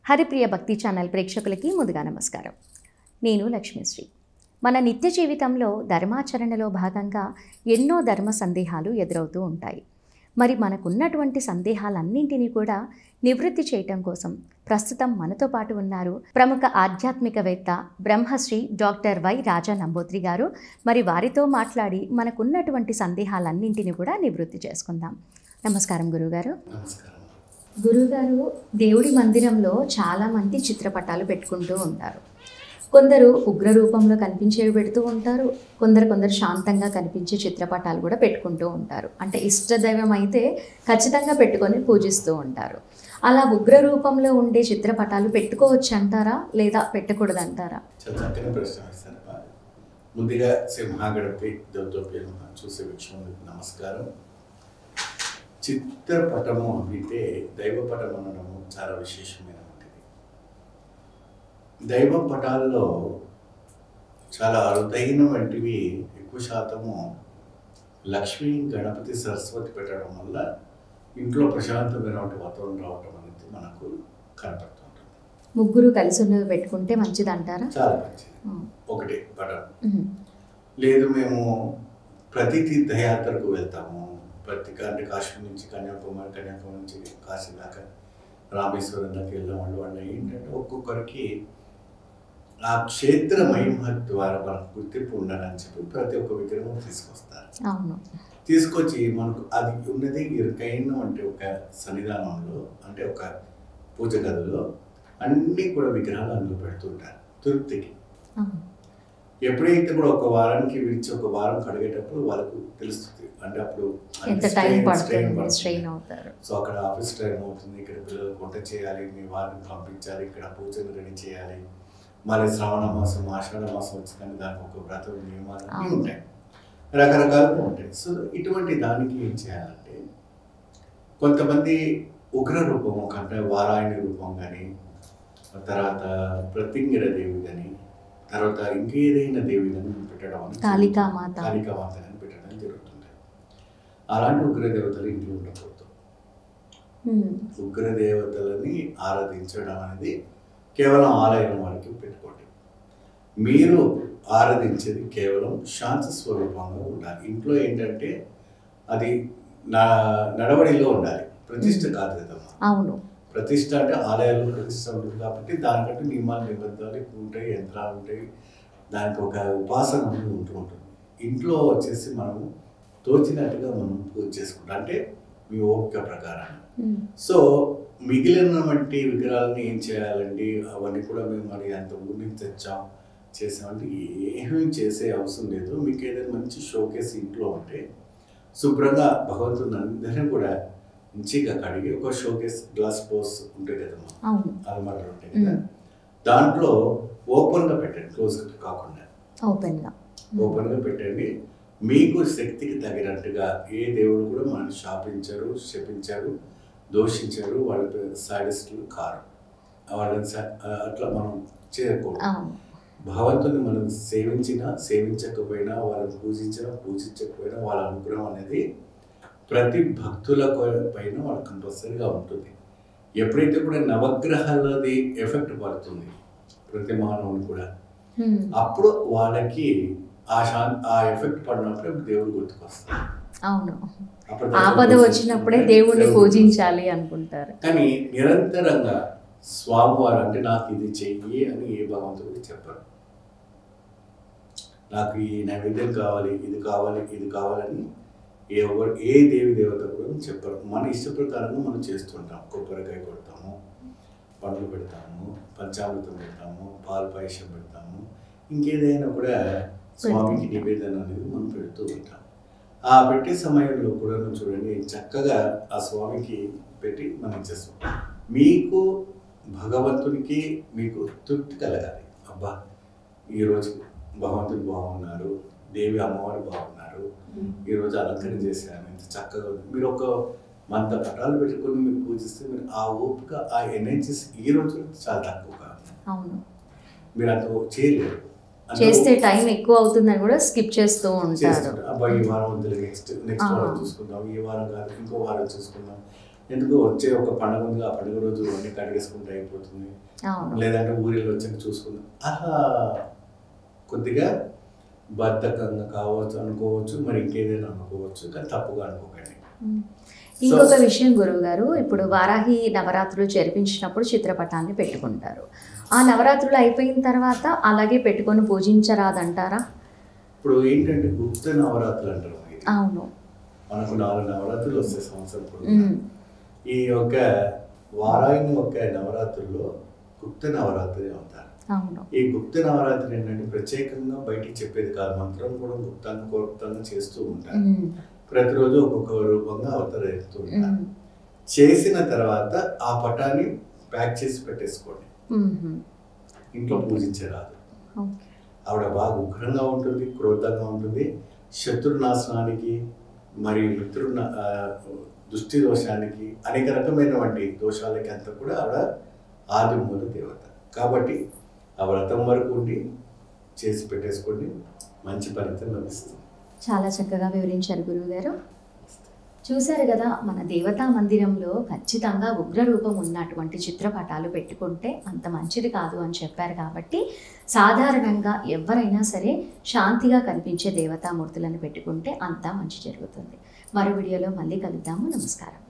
హరిప్రియ భక్తి ఛానల్ ప్రేక్షకులకి ముందుగా నమస్కారం. నేను లక్ష్మీశ్రీ. మన నిత్య జీవితంలో ధర్మాచరణలో భాగంగా ఎన్నో ధర్మ సందేహాలు ఎదురవుతూ ఉంటాయి. మరి మనకున్నటువంటి సందేహాలన్నింటినీ కూడా నివృత్తి చేయటం కోసం ప్రస్తుతం మనతో పాటు ఉన్నారు ప్రముఖ ఆధ్యాత్మికవేత్త బ్రహ్మశ్రీ డాక్టర్ వై రాజా నంబూద్రి గారు. మరి వారితో మాట్లాడి మనకున్నటువంటి సందేహాలన్నింటినీ కూడా నివృత్తి చేసుకుందాం. నమస్కారం గురుగారు. గురుగారు, దేవుడి మందిరంలో చాలామంది చిత్రపటాలు పెట్టుకుంటూ ఉంటారు. కొందరు ఉగ్ర రూపంలో కనిపించేవి పెడుతూ ఉంటారు, కొందరు శాంతంగా కనిపించే చిత్రపటాలు కూడా పెట్టుకుంటూ ఉంటారు. అంటే ఇష్టదైవం అయితే ఖచ్చితంగా పెట్టుకొని పూజిస్తూ ఉంటారు. అలా ఉగ్ర రూపంలో ఉండే చిత్రపటాలు పెట్టుకోవచ్చు అంటారా, లేదా పెట్టకూడదు అంటారా? చక్కని ప్రశ్న. ముందుగా సింహాగడపి దేవతోపేను చూసే వీక్షణులకు నమస్కారం. చిత్రపటము అంటే దైవపటం అనడము చాలా విశేషమైనటువంటిది. దైవ పటాల్లో చాలా అరుదైన వంటివి ఎక్కువ శాతము లక్ష్మీ, గణపతి, సరస్వతి పెట్టడం వల్ల ఇంట్లో ప్రశాంతమైనటువంటి వాతావరణం రావటం అనేది మనకు కనపడుతుంటుంది. ముగ్గురు కలిసి ఉన్నవి పెట్టుకుంటే మంచిది అంటారా? చాలా మంచిది. ఒకటే పటం. లేదు మేము ప్రతి తీర్థయాత్రకు వెళ్తాము, అంటే కాశ్మీర్ నుంచి కన్యాకుమారి నుంచి కాశీ దాకా, రామేశ్వరం దాకా వెళ్ళిన వాళ్ళు ఏంటంటే ఒక్కొక్కరికి ఆ క్షేత్ర మహిమ ద్వారా మనకు గుర్తింపు ఉండాలని చెప్పి ప్రతి ఒక్క విగ్రహం తీసుకొస్తారు. తీసుకొచ్చి మనకు అది ఉన్నది ఇరుకైన అంటే ఒక సన్నిధానంలో, అంటే ఒక పూజ గదిలో అన్నీ కూడా విగ్రహాలు అందులో పెడుతుంటారు తృప్తికి. ఎప్పుడైతే కూడా ఒక వారానికి విడిచి ఒక వారం కడిగేటప్పుడు వాళ్ళకు తెలుస్తుంది, అంటే అప్పుడు స్ట్రెయిన్ అవుతారు. సో అక్కడ ఆఫీస్ టైం అవుతుంది, ఇక్కడ పిల్లలకు వంట చేయాలి, మీ వారిని పంపించాలి, ఇక్కడ పూజలు రెడీ చేయాలి, మరి శ్రావణ మాసం, ఆషాఢ మాసం వచ్చిందని దానికి ఒక వ్రత నియమాలు అన్నీ ఉంటాయి, రకరకాలుగా ఉంటాయి. సో ఇటువంటి దానికి ఏం చేయాలంటే కొంతమంది ఉగ్ర రూపం, అంటే వారాయణి రూపం కానీ, తర్వాత ప్రతింగిర దేవి కానీ, తర్వాత ఇంకేదైనా దేవిని పెట్టడం, కాళికామాత అని పెట్టడం జరుగుతుంది. అలాంటి ఉగ్రదేవతలు ఇంట్లో ఉండకూడదు. ఉగ్రదేవతలని ఆరాధించడం అనేది కేవలం ఆలయం వరకు పెట్టుకోండి. మీరు ఆరాధించేది కేవలం శాంతి స్వరూపంగా ఉండాలి. ఇంట్లో ఏంటంటే అది నడవడిలో ఉండాలి, ప్రతిష్ట కాదు కదమ్మా. అవును, ప్రతిష్ట అంటే ఆలయాల్లో ప్రతిష్ట ఉంటుంది కాబట్టి దానికంటే నియమాలు నిబంధనలు ఉంటాయి, యంత్రాలు ఉంటాయి, దానికి ఒక ఉపాసన ఉంటూ ఉంటుంది. ఇంట్లో వచ్చేసి మనము తోచినట్టుగా మనం పూజ చేసుకుంటాం, అంటే మీ ఓపిక ప్రకారం. సో మిగిలిన వంటి విగ్రహాలని ఏం చేయాలండి, అవన్నీ కూడా మేము మరి అంత ఊరి నుంచి తెచ్చాం చేసామంటే ఏమీ చేసే అవసరం లేదు. మీకు ఏదైనా మంచి షోకేస్ ఇంట్లో ఉంటే శుభ్రంగా భగవంతుని అందరినీ కూడా మంచిగా కడిగి ఒక షోకేస్ గ్లాస్ బోస్ ఉంటాయి కదమ్మా, అలమారాలు ఉంటాయి కదా, దాంట్లో ఓపెన్గా పెట్టండి, క్లోజ్ కాకుండా ఓపెన్గా పెట్టండి. మీకు శక్తికి తగినట్టుగా ఏ దేవుడు కూడా మనం శాపించారు, శపించారు, దోషించారు, వాళ్ళ సాడిస్టులు కారు, వాళ్ళని అట్లా మనం చేయకూడదు. భగవంతుని మనం సేవించినా సేవించకపోయినా, వాళ్ళని పూజించినా పూజించకపోయినా, వాళ్ళ అనుగ్రహం అనేది ప్రతి భక్తుల పైన వాళ్ళ కంపల్సరీగా ఉంటుంది. ఎప్పుడైతే కూడా నవగ్రహాలది ఎఫెక్ట్ పడుతుంది ప్రతి మానవుని కూడా, అప్పుడు వాళ్ళకి ఆ ఎఫెక్ట్ పడినప్పుడే దేవుడు గుర్తుకొస్తారు. అవును, ఆపద వచ్చినప్పుడే దేవుడిని పూజించాలి అనుకుంటారు. కానీ నిరంతరంగా స్వామివారు అంటే నాకు ఇది చెయ్యి అని ఏ భగవంతుడికి చెప్పరు. నాకు ఈ నైవేద్యం కావాలి, ఇది కావాలి, ఇది కావాలని ఏ దేవి దేవత కూడా చెప్పరు. మన ఇష్ట ప్రకారంగా మనం చేస్తుంటాం. కొబ్బరికాయ కొడతాము, పండ్లు పెడతాము, పంచామృతం పెడతాము, పాలు పాయసం పెడతాము, ఇంకేదైనా కూడా స్వామికి నివేదన అనేది మనం పెడుతూ ఉంటాం. ఆ పెట్టే సమయంలో కూడా చూడండి, చక్కగా ఆ స్వామికి పెట్టి మనం చేస్తాం. మీకు భగవంతునికి మీకు తృప్తి కలగాలి. అబ్బా ఈరోజు భగవంతుడు బాగున్నారు, దేవి అమ్మవారు బాగున్నారు, ఈరోజు అలంకరణ చేశాను, ఇంత చక్కగా ఉంది. మీరు ఒక మంత పటాలు పెట్టుకొని మీరు పూజిస్తే మీరు ఆ ఓపిక, ఆ ఎనర్జీస్ ఈ రోజు చాలా తక్కువగా. అవును, మీరు అంత చేయలేరు. చేస్తే టైం ఎక్కువ అవుతుందని కూడా స్కిప్ చేస్తూ ఉంటారు. అబ్బాయి ఈ వారం వద్దులే, నెక్స్ట్ వారం చూసుకుందాం, ఈ వారం కాదు ఇంకో వారం చూసుకుందాం, ఎందుకు వచ్చే ఒక పండుగ ఉంది, ఆ పండుగ రోజు అన్ని కడిగేసుకుంటే అయిపోతుంది, లేదంటే ఊరిలో వచ్చాక చూసుకుందాం, అలా కొద్దిగా బద్ధకంగా కావచ్చు అనుకోవచ్చు, మరి ఇంకేదైనా అనుకోవచ్చు, కానీ తప్పుగా అనుకోకండి. ఇంకొక విషయం గురువు గారు, ఇప్పుడు వారాహి నవరాత్రులు జరిపించినప్పుడు చిత్రపటాన్ని పెట్టుకుంటారు. ఆ నవరాత్రులు అయిపోయిన తర్వాత అలాగే పెట్టుకొని పూజించరాదంటారా? ఇప్పుడు ఏంటంటే గుప్త నవరాత్రులు అంటారు. అవును, మనకు 4 నవరాత్రులు వస్తాయి సంవత్సరం. ఈ యొక్క వారాహిని యొక్క నవరాత్రుల్లో గుప్త నవరాత్రి అవుతారు. అవును. ఈ గుప్త నవరాత్రి ఏంటంటే ప్రత్యేకంగా బయటికి చెప్పేది కాదు, మంత్రం కూడా గుప్తంగా చేస్తూ ఉంటారు. ప్రతిరోజు ఒక్కొక్క రూపంగా అవతరిస్తూ ఉంటారు. చేసిన తర్వాత ఆ పటాన్ని ప్యాక్ చేసి పెట్టేసుకోండి, ఇంట్లో పూజించరాదు. ఆవిడ బాగా ఉగ్రంగా ఉంటుంది, క్రోధంగా ఉంటుంది, శత్రునాశనానికి మరియు దృష్టి దోషానికి అనేక రకమైనటువంటి దోషాలకి అంతా కూడా ఆవిడ ఆదిమూల దేవత. కాబట్టి ఆ వ్రతం వరకు ఉండి చేసి పెట్టేసుకోండి, మంచి ఫలితం లభిస్తుంది. చాలా చక్కగా వివరించారు గురువు గారు. చూశారు కదా, మన దేవతా మందిరంలో ఖచ్చితంగా ఉగ్రరూపం ఉన్నటువంటి చిత్రపటాలు పెట్టుకుంటే అంత మంచిది కాదు అని చెప్పారు. కాబట్టి సాధారణంగా ఎవరైనా సరే శాంతిగా కనిపించే దేవతామూర్తులను పెట్టుకుంటే అంతా మంచి జరుగుతుంది. మరో వీడియోలో మళ్ళీ కలుద్దాము. నమస్కారం.